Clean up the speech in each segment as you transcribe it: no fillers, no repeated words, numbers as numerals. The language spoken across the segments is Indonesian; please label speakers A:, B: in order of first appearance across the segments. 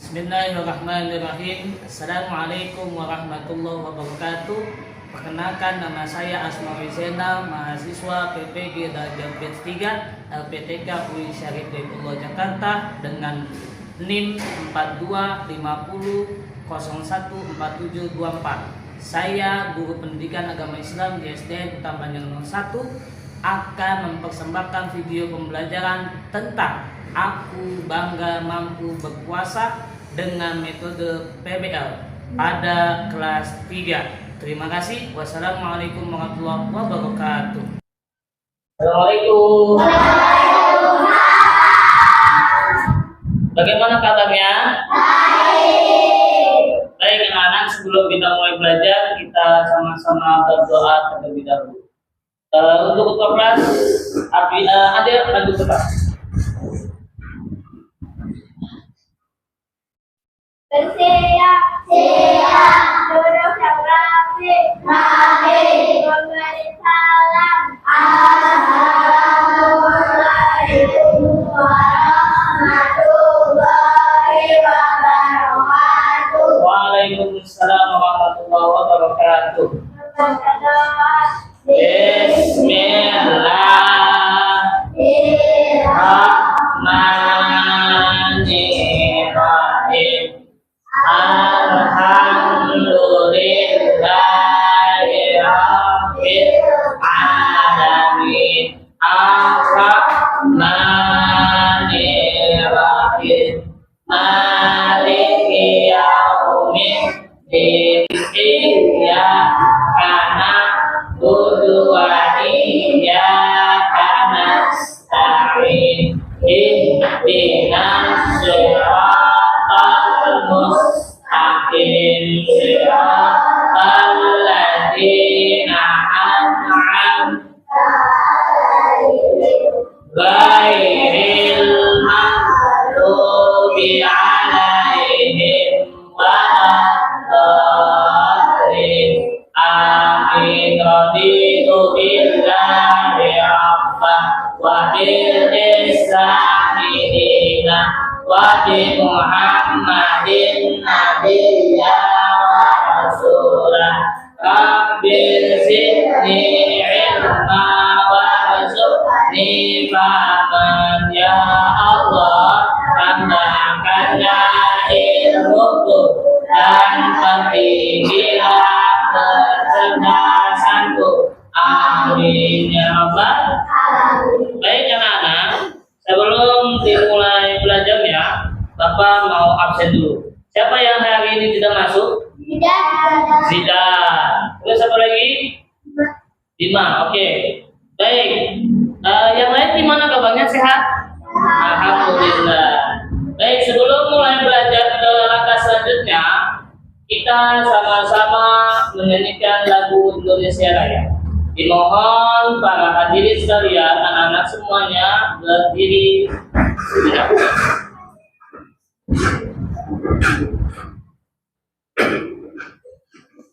A: Bismillahirrahmanirrahim. Assalamualaikum warahmatullahi wabarakatuh. Perkenalkan, nama saya Asmawi Zena, mahasiswa PPG Darjah Batch 3 LPTK UI Syarif Hidayatullah Jakarta dengan NIM 4250014724. Saya guru pendidikan agama Islam di SDN Kota Banjar nomor 1 akan mempersembahkan video pembelajaran tentang Aku Bangga Mampu Berpuasa dengan metode PBL pada kelas 3. Terima kasih. Wassalamualaikum warahmatullahi wabarakatuh. Assalamualaikum. Bagaimana kabarnya? Baik anak-anak, sebelum kita mulai belajar, kita sama-sama berdoa terlebih dahulu. Untuk ketua kelas, ada lanjut ke kelas.
B: Bersiap, duduk yang rapi, memberi salam. Assalamualaikum warahmatullahi wabarakatuh.
A: Waalaikumsalam warahmatullahi wabarakatuh. Bismillahirrahmanirrahim. Alhamdulillahirabbil alamin. Ar-Rahmanirrahim. Maliki yaumiddin. Iyyaka na'budu wa iyyaka nasta'in. Ihdinas siratal mustaqim. Siratal ladzina an'amta alaihim ghairil maghdubi alaihim waladdallin. Amin. Raditu billahi rabbah wa bil islami dina wa bi Muhammadin nabiyya wa rasulah. Rabbil zidni ilma warzuqni fahman. Ya Allah, tambahkanlah ilmuku dan perbincangan kecerdasanku. Amin ya rabbal alamin. Baik anak-anak, sebelum dimulai belajarnya, Bapak mau absen dulu. Siapa yang hari ini tidak masuk? Tidak. Terus apa lagi? 5. Oke. Baik. Yang lain gimana kabarnya, sehat? Alhamdulillah. Baik, sebelum mulai belajar ke langkah selanjutnya, kita sama-sama menyanyikan lagu Indonesia Raya. Dimohon para hadirin sekalian, anak-anak semuanya berdiri sejenak.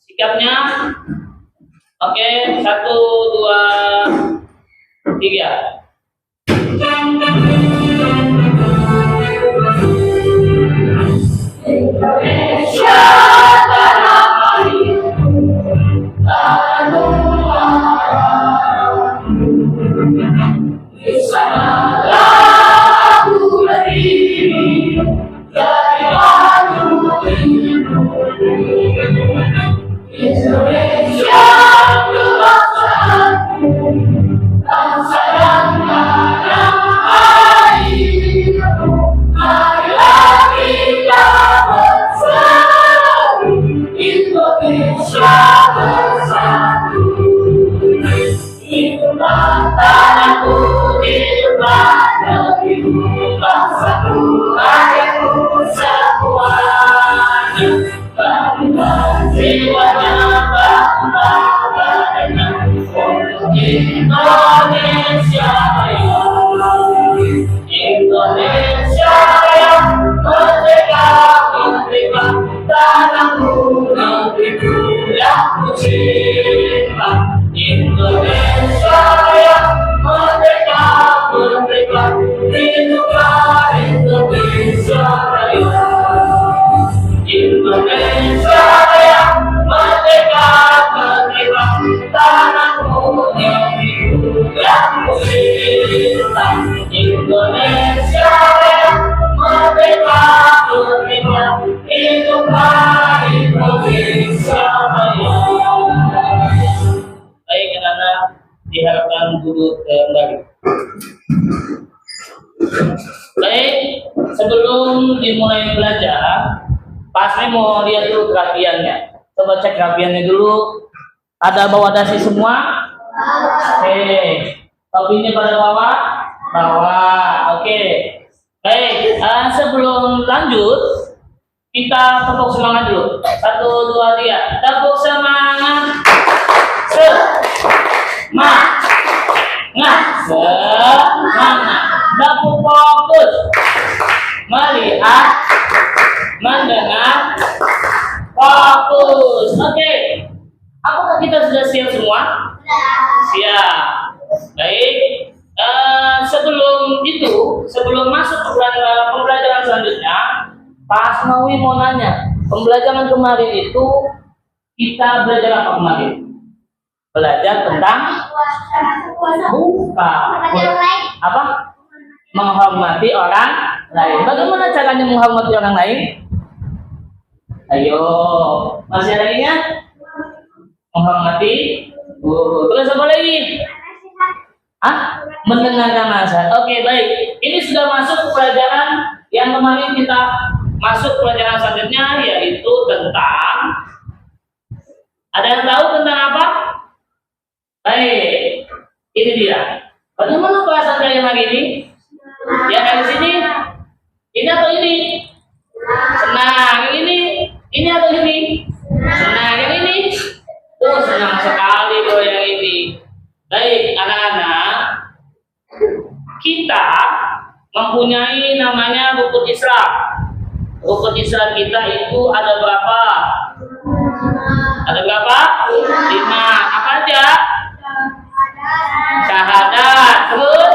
A: Sikapnya, oke, 1, 2, 3. Indonesia tanah air, tanah di sanalah aku berdiri dari batu ini. Indonesia kebangsaan, bangsa yang tanah air. Marilah kita bersatu, Indonesia bersatu. Hiduplah tanahku, hiduplah negeriku, bangsaku, rakyatku semuanya. Bangga jiwanya, bangga badannya untuk Indonesia Raya. Indonesia Raya, merdeka, merdeka, tanahku, negeriku yang ku cinta. Indonesia Raya, merdeka, merdeka, hiduplah Indonesia Raya. Indonesia merdeka, merdeka, hiduplah Indonesia Raya. Baik, anak-anak, diharapkan duduk kembali. Baik, sebelum dimulai belajar, Pak mau lihat dulu kerapiannya. Coba cek kerapiannya dulu. Ada bawa dasi semua? Oke. Topinya pada bawa? Bawa. Oke. Baik, sebelum lanjut, kita tepuk semangat dulu. 1, 2, 3. Tepuk semangat. Semangat. Tepuk fokus. Melihat, mendengar, fokus. Oke. Apakah kita sudah siap semua? Siap. Baik. Sebelum masuk ke pembelajaran selanjutnya, Pak Asmawi mau nanya, pembelajaran kemarin itu kita belajar apa kemarin? Belajar tentang apa? Menghormati orang lain. Bagaimana caranya menghormati orang lain? Ayo, masih ada ingat? Menghormati guru. Terus apa lagi? Mendengarkan nasihat. Oke, baik. Ini sudah masuk pelajaran yang kemarin kita masuk pelajaran selanjutnya, yaitu tentang, ada yang tahu tentang apa? Baik, ini dia. Bagaimana perasaan kalian hari ini? Ya, dari sini? Ini atau ini? Senang. Ini atau ini? Senang. Yang ini? Oh, senang sekali loh yang ini. Baik, anak-anak, kita mempunyai namanya rukun Islam. Rukun Islam kita itu ada berapa? Ada berapa? 5. Apa aja? Syahadat, terus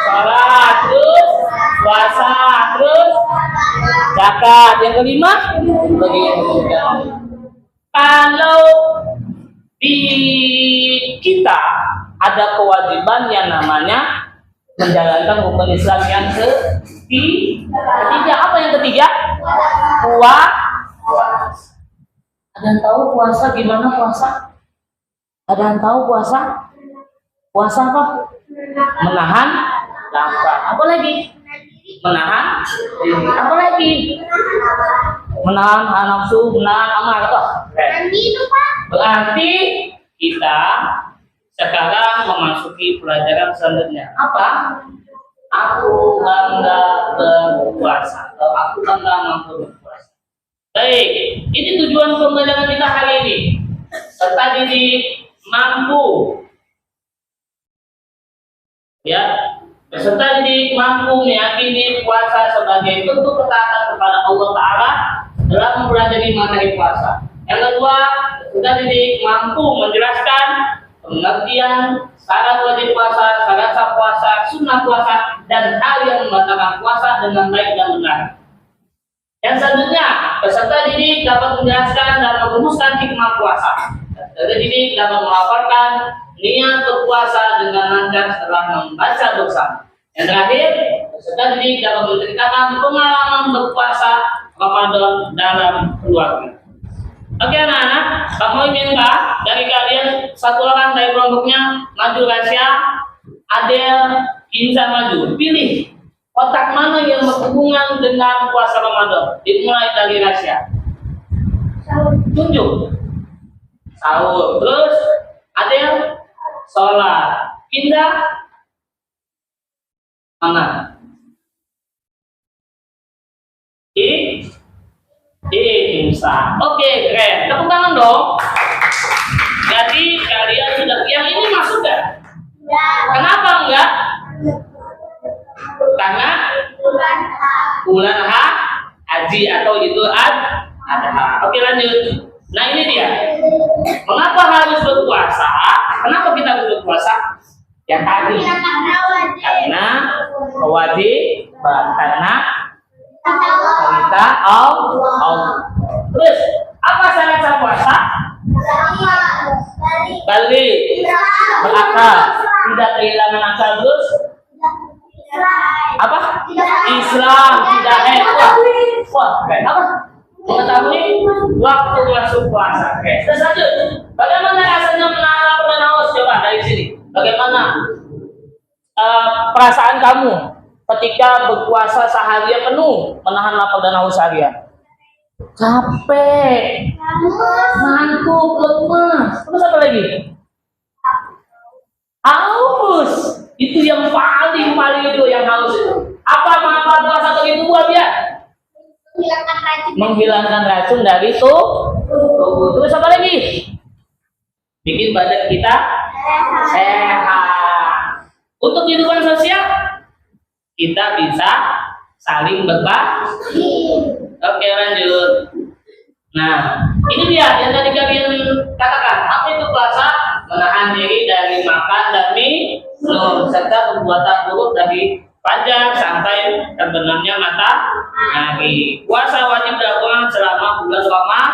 A: sholat, terus puasa, terus zakat. Yang kelima, kalau di kita ada kewajiban yang namanya menjalankan rukun Islam yang ketiga. Apa yang ketiga? Puasa. Ada yang tahu puasa gimana puasa? Ada yang tahu puasa? Puasa apa? Menahan lapar. Apa lagi? Menahan diri. Apa lagi? Menahan nafsu, menahan amarah. Berarti kita sekarang memasuki pelajaran selanjutnya. Apa? Aku bangga berpuasa. Atau aku bangga mampu berpuasa. Baik, ini tujuan pembelajaran kita hari ini. Serta didik mampu. Ya, peserta didik mampu meyakini puasa sebagai bentuk ketaatan kepada Allah Ta'ala dalam mempelajari materi puasa. Yang kedua, peserta didik mampu menjelaskan pengertian syarat wajib puasa, syarat sah puasa, sunnah puasa, dan hal yang membatalkan puasa dengan baik dan benar. Yang selanjutnya, peserta didik dapat menjelaskan dan merumuskan hikmah puasa. Peserta didik dapat melaporkan niat berpuasa dengan lancar setelah membaca bersama. Yang terakhir, peserta didik dapat menceritakan pengalaman berpuasa Ramadan dalam keluarga. Oke anak-anak, Pak mau minta dari kalian satu orang dari kelompoknya maju Rasya, Adel, Insa maju. Pilih kotak mana yang berhubungan dengan puasa Ramadan. Dimulai dari Rasya. Tunjuk. Sahur. Terus Adel, sholat. Insa mana? Insa. Oke, keren. Tepuk tangan dong. Jadi kalian sudah, yang ini masuk gak?
B: Ya.
A: Kenapa enggak? Karena bulan haji atau Idul Adha. Oke, lanjut. Nah ini dia. Mengapa harus berpuasa? Kenapa kita harus berpuasa? Yang tadi. Karena kewajiban. Karena kita Allah. Terus apa syarat sah puasa? Balik, berakal, tidak kehilangan akal, terus Apa? Islam tidak haid. Wah, keren. Apa? Mengetahui waktu masuk puasa. Oke, terus lanjut. Bagaimana rasanya menahan lapar dan haus? Coba dari sini. Bagaimana perasaan kamu ketika berpuasa seharian penuh, menahan lapar dan haus seharian? Capek, ngantuk, lemas. Terus apa lagi? Haus. Itu yang paling itu yang haus itu. Apa manfaat puasa bagi tubuh ya? Menghilangkan racun dari tubuh. Terus apa lagi? Bikin badan kita sehat. Untuk kehidupan sosial kita bisa saling berbagi. Oke, lanjut. Nah, ini dia yang tadi kalian katakan. Apa itu puasa? Menahan diri dari makan dan minum serta perbuatan buruk dari fajar sampai terbenamnya matahari. Puasa wajib dilakukan selama bulan Ramadan.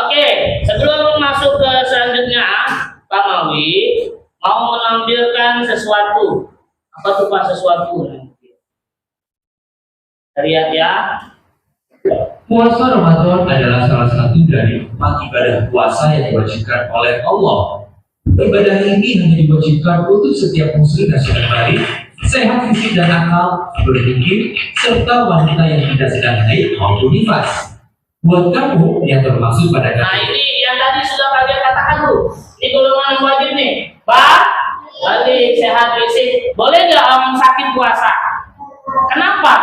A: Oke, sebelum masuk ke selanjutnya, Pak Mawi mau menampilkan sesuatu. Apa tuh Pak sesuatu? Lihat ya.
C: Puasa Ramadan adalah salah satu dari 4 ibadah puasa yang diwajibkan oleh Allah. Ibadah ini hanya diwajibkan untuk setiap muslim nasional balik, sehat fisik dan akal, berpikir, serta wanita yang tidak sedang haid maupun nifas. Buat kamu yang termasuk pada
A: Nah ini yang tadi sudah kalian katakan tuh. Ini golongan yang wajib nih. Pak, balik sehat fisik. Boleh nggak orang sakit puasa? Kenapa?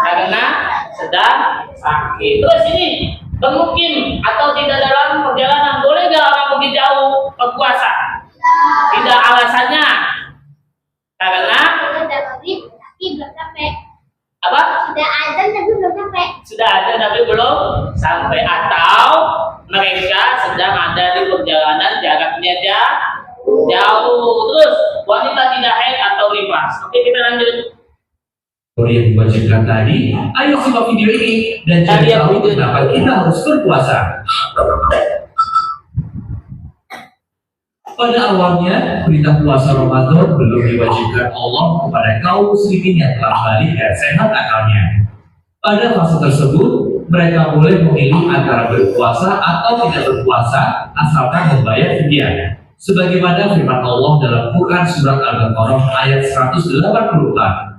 A: Karena sedang sakit. Terus ini bermukim atau tidak dalam perjalanan, boleh nggak orang pergi jauh berpuasa? Tidak, alasannya karena apa? Sudah ada tapi belum sampai, atau mereka sedang ada di perjalanan jaraknya jauh. Terus wanita tidak haid atau nifas. Oke, kita lanjut.
C: yang diwajibkan tadi. Ayo simak video ini dan cari tahu kenapa kita harus berpuasa. Pada awalnya, perintah puasa Ramadan belum diwajibkan Allah kepada kaum muslimin yang telah balik dan sehat akalnya. Pada fase tersebut, mereka boleh memilih antara berpuasa atau tidak berpuasa asalkan membayar fidyah. Sebagaimana firman Allah dalam Quran Surat Al-Baqarah ayat 184.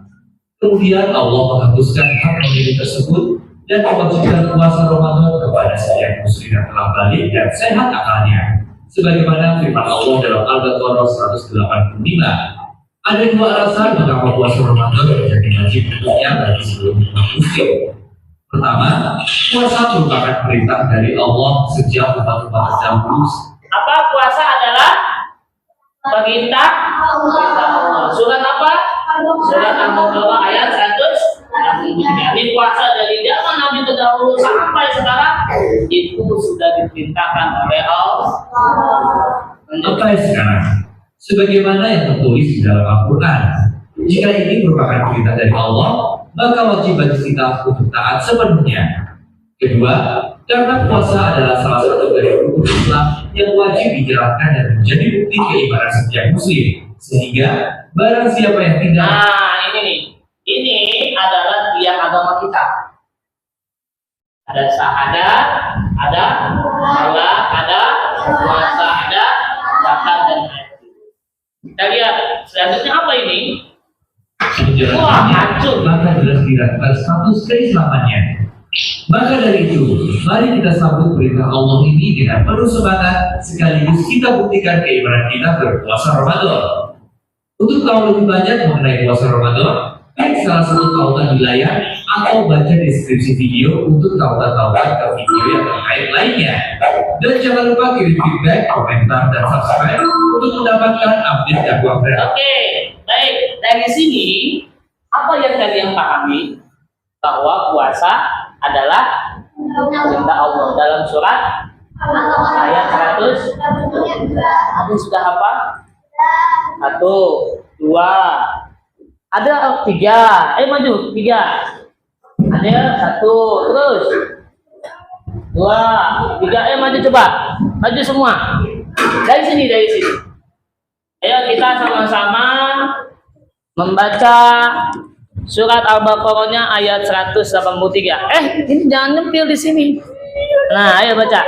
C: Kemudian Allah menghapuskan hak pemilih tersebut dan mewajibkan puasa Ramadan kepada setiap muslim yang telah balik dan sehat akalnya. Sebagaimana firman Allah dalam Al-Baqarah 185. Ada 2 alasan mengapa puasa Ramadan menjadi wajib untuknya bagi seluruh umat muslim. Pertama, puasa merupakan perintah dari Allah sejak umat-umat terdahulu.
A: Apa puasa adalah perintah Allah. Surat apa? Surat Al-Baqarah ayat 100. Ini puasa dari zaman Nabi terdahulu sampai sekarang itu sudah diperintahkan oleh Allah.
C: Sampai sekarang, sebagaimana yang tertulis di dalam Al-Quran, jika ini merupakan perintah dari Allah, maka wajib bagi kita untuk taat sepenuhnya. Kedua, karena puasa adalah salah satu dari rukun Islam yang wajib dijalankan dan menjadi bukti keimanan setiap muslim, sehingga barang siapa yang tidak.
A: Nah ini nih, ini adalah tiang agama kita. Ada syahadat, ada salat, ada puasa, ada zakat dan haji. Kita lihat selanjutnya apa ini? Wah, hancur.
C: Maka jelas dirasakan status keislamannya. Maka dari itu, mari kita sambut perintah Allah ini dengan penuh semangat, sekaligus kita buktikan keimanan kita berpuasa Ramadan. Untuk tahu lebih banyak mengenai puasa Ramadan, klik salah satu tautan di layar atau baca deskripsi video untuk tautan-tautan ke video yang terkait lainnya. Dan jangan lupa kirim feedback, komentar, dan subscribe untuk mendapatkan update dakwah berat.
A: Oke, baik. Dari sini, apa yang kalian pahami? Bahwa puasa adalah perintah Allah dalam surat ayat 100. Ada sudah apa? 1, 2, ada 3. Maju 3. Ada 1, terus 2, 3. Maju coba, maju semua. Dari sini. Ayo kita sama-sama membaca surat Al-Baqarahnya ayat 183. Ini jangan nyempil di sini. Nah, ayo baca.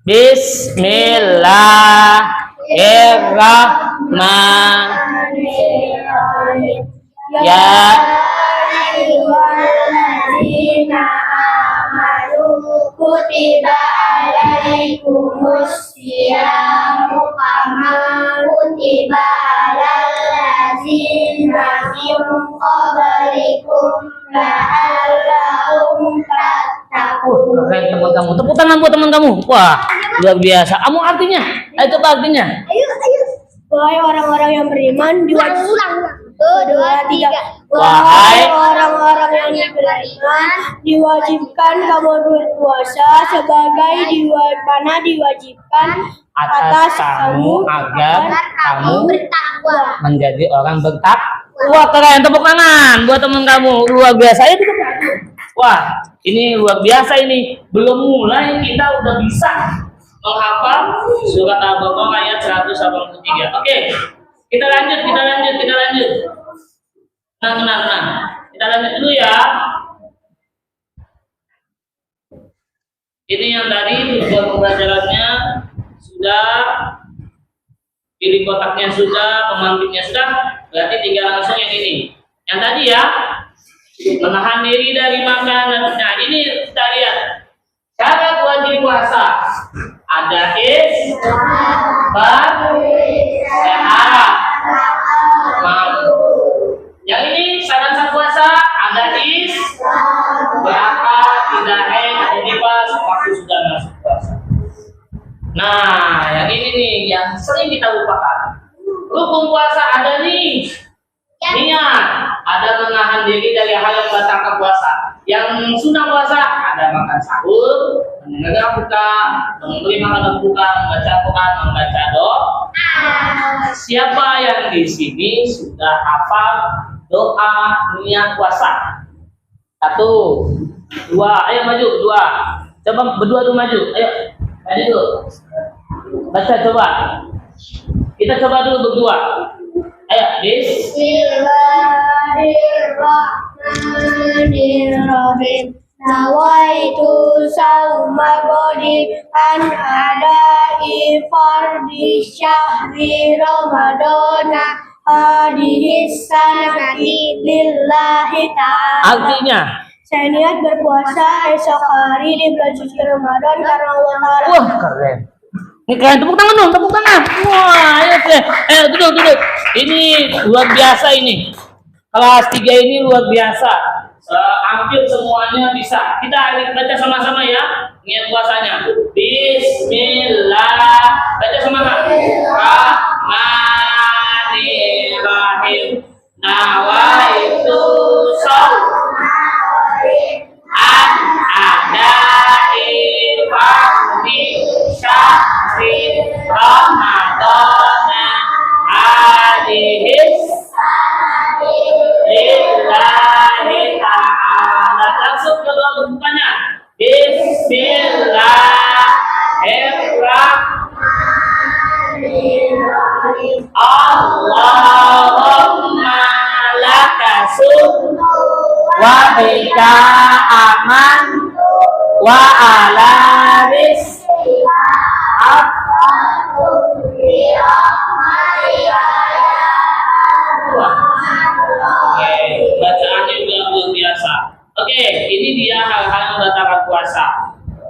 A: Bismillahirrahmanirrahim. Ya
B: ayyuhalladzina amanu kutiba alaikumus syiyamu kama kutiba alal ladzina min qablikum la'allakum tattaqun.
A: keren teman kamu. Tepuk tangan buat teman kamu. Wah, luar biasa. Kamu artinya? Ayo coba artinya.
B: Wahai orang-orang yang beriman diwajibkan. Dua, tiga.
A: Wahai
B: orang-orang yang beriman diwajibkan kamu berpuasa sebagai mana diwajibkan
A: atas kamu agar kamu
B: bertakwa.
A: menjadi orang bertakwa. Wah, keren. Tepuk tangan buat teman kamu. Luar biasa. Ayo tepuk tangan. Wah, ini luar biasa ini. Belum mulai kita udah bisa menghafal surat Al-Baqarah ayat 183. Oke. Kita lanjut. Tenang. Kita lanjut dulu ya. Ini yang tadi tujuan pembelajarannya sudah, pilih kotaknya sudah, pemantiknya sudah, berarti tinggal langsung yang ini. Yang tadi ya, menahan diri dari makanan. Nah, ini kita lihat syarat wajib puasa. Ada sehat, mampu. Yang ini syarat sah puasa ada berapa tidak jadi pas waktu sudah masuk puasa. Nah, yang ini nih yang sering kita lupakan. Rukun puasa ada nih. Niat, ada menahan diri dari hal yang membatalkan puasa. Yang sunnah puasa ada makan sahur, mendengar buka, memberi makanan buka, membaca Quran, membaca doa. Siapa yang di sini sudah hafal doa niat puasa? 1, 2, ayo maju 2. Coba berdua tuh maju, ayo maju dulu. Baca coba. Kita coba dulu berdua. Ayo,
B: Bismillahirrahmanirrahim. Nawaitu sauma godi an ada fardi syahri ramadana hadis sanati lillahi ta'ala.
A: artinya.
B: Saya niat berpuasa esok hari di bulan suci Ramadan karena Allah Ta'ala.
A: Wah, keren. Ini keren, tepuk tangan dong, tepuk tangan. Wah, ayo keren. Duduk. Ini luar biasa ini. Kelas 3 ini luar biasa. Hampir semuanya bisa. Kita baca sama-sama ya. Niat puasanya. Bismillah. Baca sama-sama. Rahmanirrahim. Nawaitu shaum an adai fardi syahri ramadana hadis lillahi ta'ala. Langsung ke dalam bukannya. Bismillahirrahmanirrahim. Allahumma lakasun wa bika aman wa ala rizqika Oke, bacaannya juga luar biasa. Oke, ini dia hal-hal yang membatalkan puasa.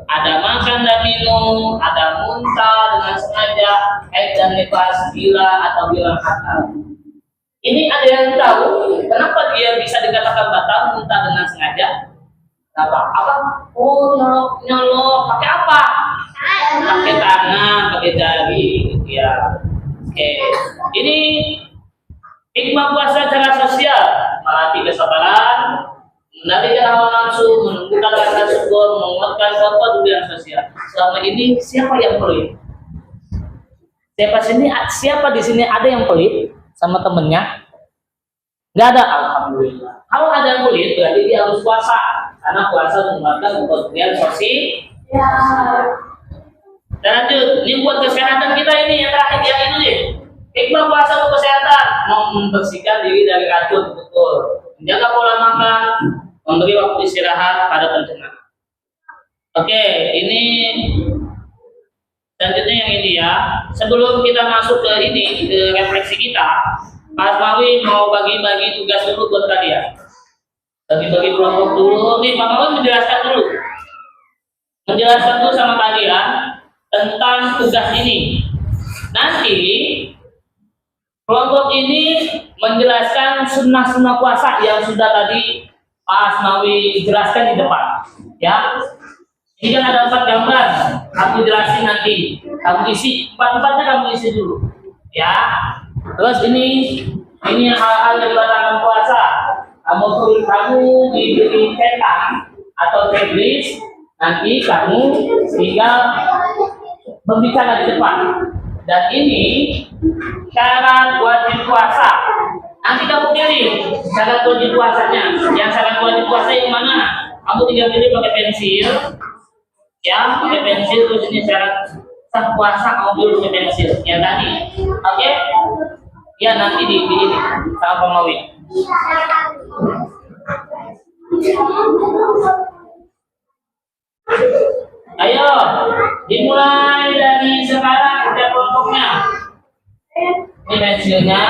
A: Ada makan dan minum, ada muntah dengan sengaja, haid dan nifas, gila atau bilang hatam. Ini ada yang tahu kenapa dia bisa dikatakan batal muntah dengan sengaja? Kenapa? Apa? Oh, nyolok. Pakai apa? Pakai tangan, pakai jari, gitu ya. Oke, ini hikmah puasa secara sosial, melatih kesabaran, mengendalikan hawa nafsu, menumbuhkan rasa syukur, menguatkan kepedulian sosial. Selama ini siapa yang pelit? Siapa di sini ada yang pelit sama temennya? Nggak ada, alhamdulillah. Kalau ada yang pelit berarti dia harus puasa, karena puasa menguatkan kepedulian sosial. Dan lanjut, ini buat kesehatan kita ini yang terakhir yang ini nih. Hikmah puasa itu kesehatan, membersihkan diri dari racun, betul. Menjaga pola makan, memberi waktu istirahat pada pencernaan. Oke, ini selanjutnya yang ini ya. Sebelum kita masuk ke ini, ke refleksi kita, Mas Mawi mau bagi-bagi tugas dulu buat kalian. Bagi-bagi kelompok dulu. Nih, Pak Mawi menjelaskan dulu. Menjelaskan dulu sama kalian tentang tugas ini. Nanti kelompok ini menjelaskan sunnah-sunnah puasa yang sudah tadi Pak Asmawi jelaskan di depan. Ya, ini kan ada 4 gambar. Aku jelasin nanti. Kamu isi 4-4-nya, kamu isi dulu. Ya. Terus ini hal-hal yang dilarang puasa. Kamu diberi cetak atau checklist. Nanti kamu tinggal berbicara di depan. Dan ini syarat wajib puasa. Nanti kamu pilih syarat wajib puasanya. Yang syarat wajib puasa yang mana? Kamu tinggal pilih pakai pensil. Ya, pakai pensil. Terus ini syarat sah puasa kamu pilih pakai pensil. Ya tadi. Oke? Ya nanti di ini sama Pemawi. Ayo, dimulai dari sekarang setiap kelompoknya. Ini pensilnya.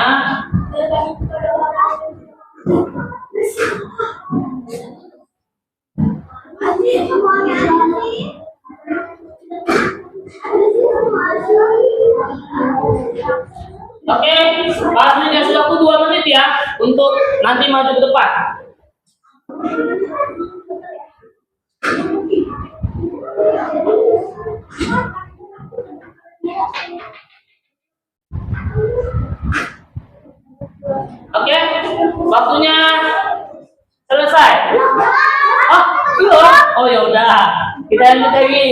A: Oke, waktunya sudah 2 menit ya untuk nanti maju ke depan. Oke, waktunya selesai. Oh, iya. Oh ya udah. Kita lanjut lagi.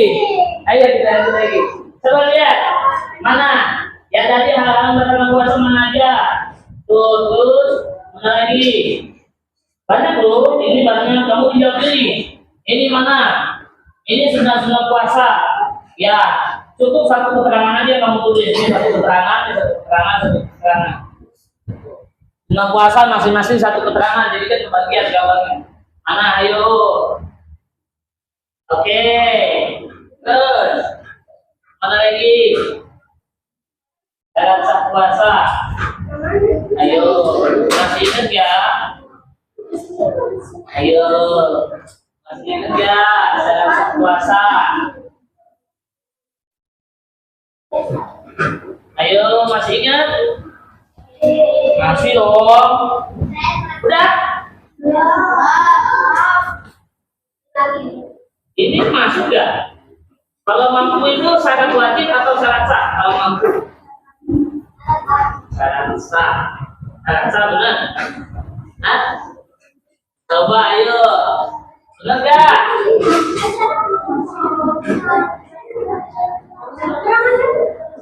A: Ayo kita lanjut lagi. Coba lihat mana? Ya tadi hal-hal berkaitan puasa mana aja? Terus mana lagi? Banyak bro. Ini banyak. Kamu tinggal pilih. Ini mana? Ini sunnah-sunnah puasa. Ya, cukup satu keterangan aja kamu tulis. Ini satu keterangan, satu keterangan. Sunnah puasa masing-masing satu keterangan. Jadi kan kebagian jawabannya. Mana? Ayo. Oke. Terus mana lagi? Syarat sah puasa. Ayo, masih ingat ya? Ayo, masih ingat ya syarat sah puasa? Ayo, masih ingat? Masih dong. Udah? Ini masuk gak? Kalau mampu itu syarat wajib atau syarat sah? Kalau mampu syarat sah. Syarat sah benar? Hah? Coba ayo. Benar gak?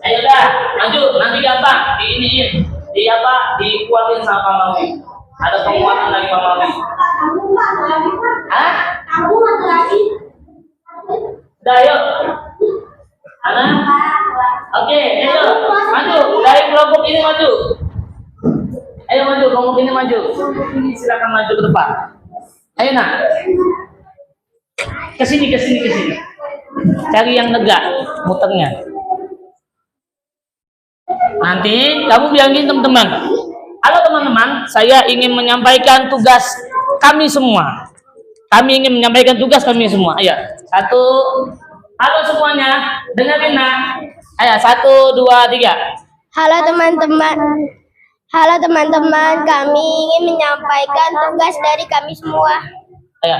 A: Ayo dah, maju. Nanti gampang. Diiniin. Di apa? Dikuatin sama Pak Mawi. Ada penguatan dari Pak Mawi. Hah? Udah yuk. Ana? Oke, ayo. Maju. Dari kelompok ini maju. Ayo maju, kelompok ini maju. Kelompok ini silakan maju ke depan. Ayo nak. Kesini. Cari yang tegak muternya. Nanti kamu bilangin teman-teman. Halo teman-teman, saya ingin menyampaikan tugas kami semua. Kami ingin menyampaikan tugas kami semua. Ayo, 1. Halo semuanya, dengerin nak. Ayo, 1, 2, 3.
B: Halo teman-teman. Halo teman-teman, kami ingin menyampaikan tugas dari kami semua.
A: Ayo.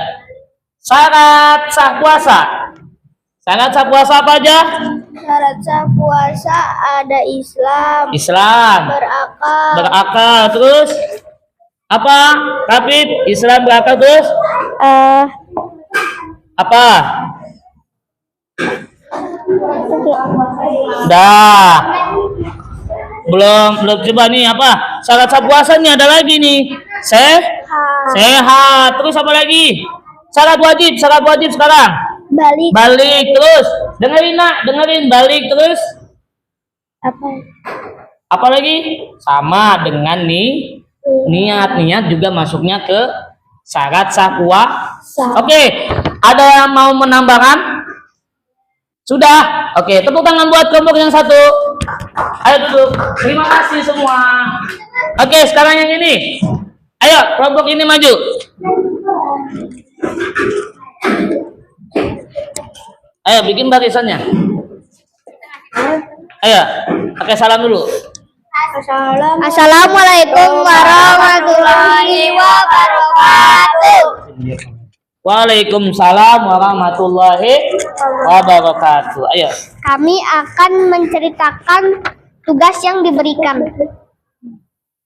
A: Syarat sah puasa. Syarat sah puasa apa aja?
B: Syarat sah puasa ada Islam, berakal.
A: Berakal terus apa? Habib, Islam berakal terus? Apa? Dah. Belum coba nih apa? Syarat sah puasanya ada lagi nih. Sehat. Terus apa lagi? Syarat wajib sekarang. Balik terus. Dengerin nak, balik terus.
B: Apa?
A: Apalagi sama dengan niat juga masuknya ke syarat sah puasa. Oke, ada yang mau menambahkan? Sudah. Oke, tepuk tangan buat kelompok yang satu. Ayo duduk. Terima kasih semua. Oke, sekarang yang ini. Ayo, kelompok ini maju. Ayo, bikin barisannya. Ayo, pakai salam dulu.
B: Assalamualaikum warahmatullahi wabarakatuh.
A: Waalaikumsalam warahmatullahi wabarakatuh. Ayo.
B: Kami akan menceritakan tugas yang diberikan.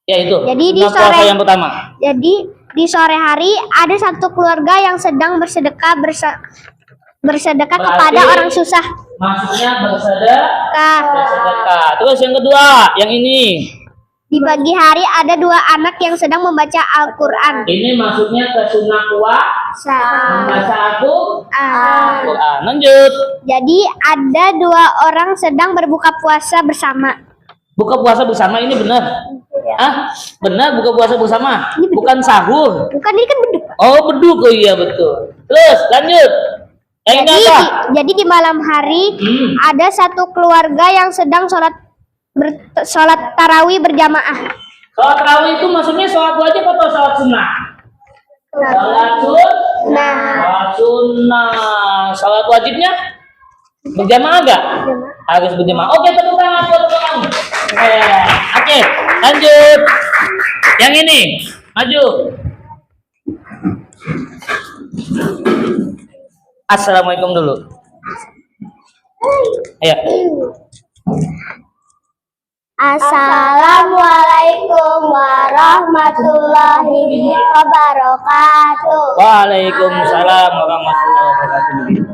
A: Ya itu.
B: Jadi
A: yang pertama.
B: Jadi di sore hari ada satu keluarga yang sedang bersedekah kepada orang susah.
A: Maksudnya bersedekah. Terus yang kedua, yang ini.
B: Di pagi hari ada dua anak yang sedang membaca Al-Quran.
A: Ini maksudnya ke sunnah puasa. Membaca Al-Quran. Lanjut.
B: Jadi ada dua orang sedang berbuka puasa bersama.
A: Buka puasa bersama ini benar? Ah, benar buka puasa bersama? Bukan sahur.
B: Bukan, ini kan beduk.
A: Oh, beduk. Oh iya betul. Terus lanjut. Yang ini apa?
B: Jadi di malam hari ada satu keluarga yang sedang sholat tarawih berjamaah.
A: Sholat tarawih itu maksudnya sholat wajib atau sholat sunnah? Sholat sunnah. Sholat wajibnya berjamaah enggak? Harus berjamaah. Oke, tepuk tangan buat teman. Oke, lanjut. Yang ini, maju. Assalamualaikum dulu. Ayo.
B: Assalamualaikum warahmatullahi wabarakatuh.
A: Waalaikumsalam warahmatullahi wabarakatuh.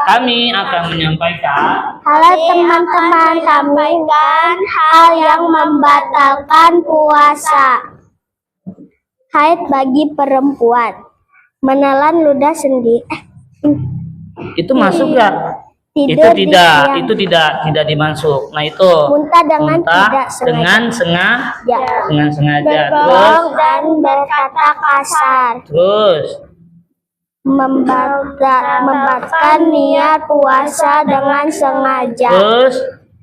A: Kami akan menyampaikan
B: Halo teman-teman, sampaikan hal yang membatalkan puasa. Haid bagi perempuan, menelan ludah sendiri.
A: itu masuk ya?
B: Tidur
A: Itu tidak dimasuk. Nah itu
B: muntah dengan tidak
A: sengaja. Terus
B: Berbohong dan berkata kasar.
A: terus
B: Membatalkan niat puasa dengan sengaja.
A: terus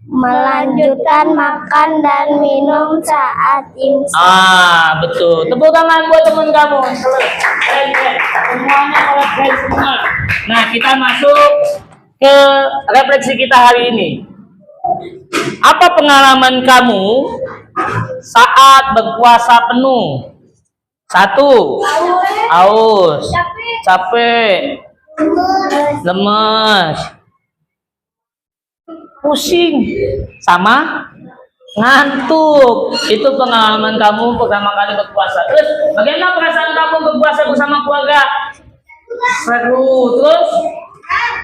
B: Melanjutkan makan dan minum saat imsak.
A: betul. Tepuk tangan buat teman kamu. Semuanya keren semua. Nah, kita masuk ke refleksi kita hari ini. Apa pengalaman kamu saat berpuasa penuh? 1. Haus, capek, lemes, pusing, sama ngantuk. Itu pengalaman kamu pertama kali berpuasa. Terus bagaimana perasaan kamu berpuasa bersama keluarga? Seru. Terus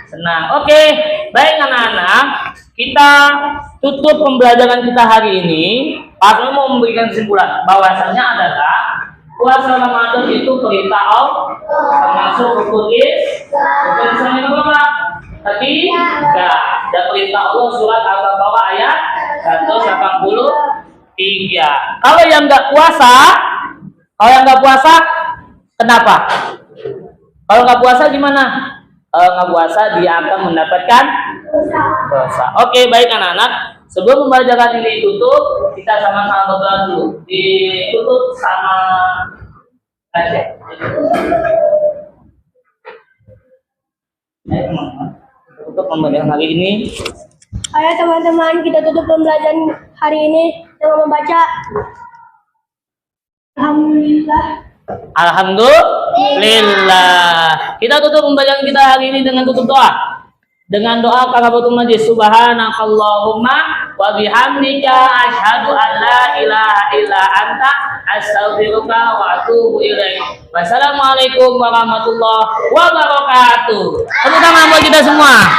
A: senang. Oke, baik anak-anak, kita tutup pembelajaran kita hari ini. Aku mau memberikan kesimpulan bahwasanya adalah puasa Ramadan itu perintah Allah, termasuk rukun Islam yang berapa? Tadi ada perintah Allah surat Al-Baqarah ayat 183. Kalau yang nggak puasa, kenapa? Kalau nggak puasa gimana? Kalau nggak puasa dia akan mendapatkan dosa. Oke, baik anak-anak. Sebelum pembelajaran ini ditutup, kita sama-sama berdoa dulu. Ditutup sama aja. Tutup pembelajaran hari ini.
B: Ayo teman-teman, kita tutup pembelajaran hari ini dengan membaca
A: Alhamdulillah. Kita tutup pembelajaran kita hari ini dengan tutup doa. Dengan doa kafaratul majlis, subhanakallahumma wa bihamdika asyhadu an la ilaha illa anta astaghfiruka wa atubu ilaik. Wassalamualaikum warahmatullahi wabarakatuh. Tepuk tangan buat kita semua.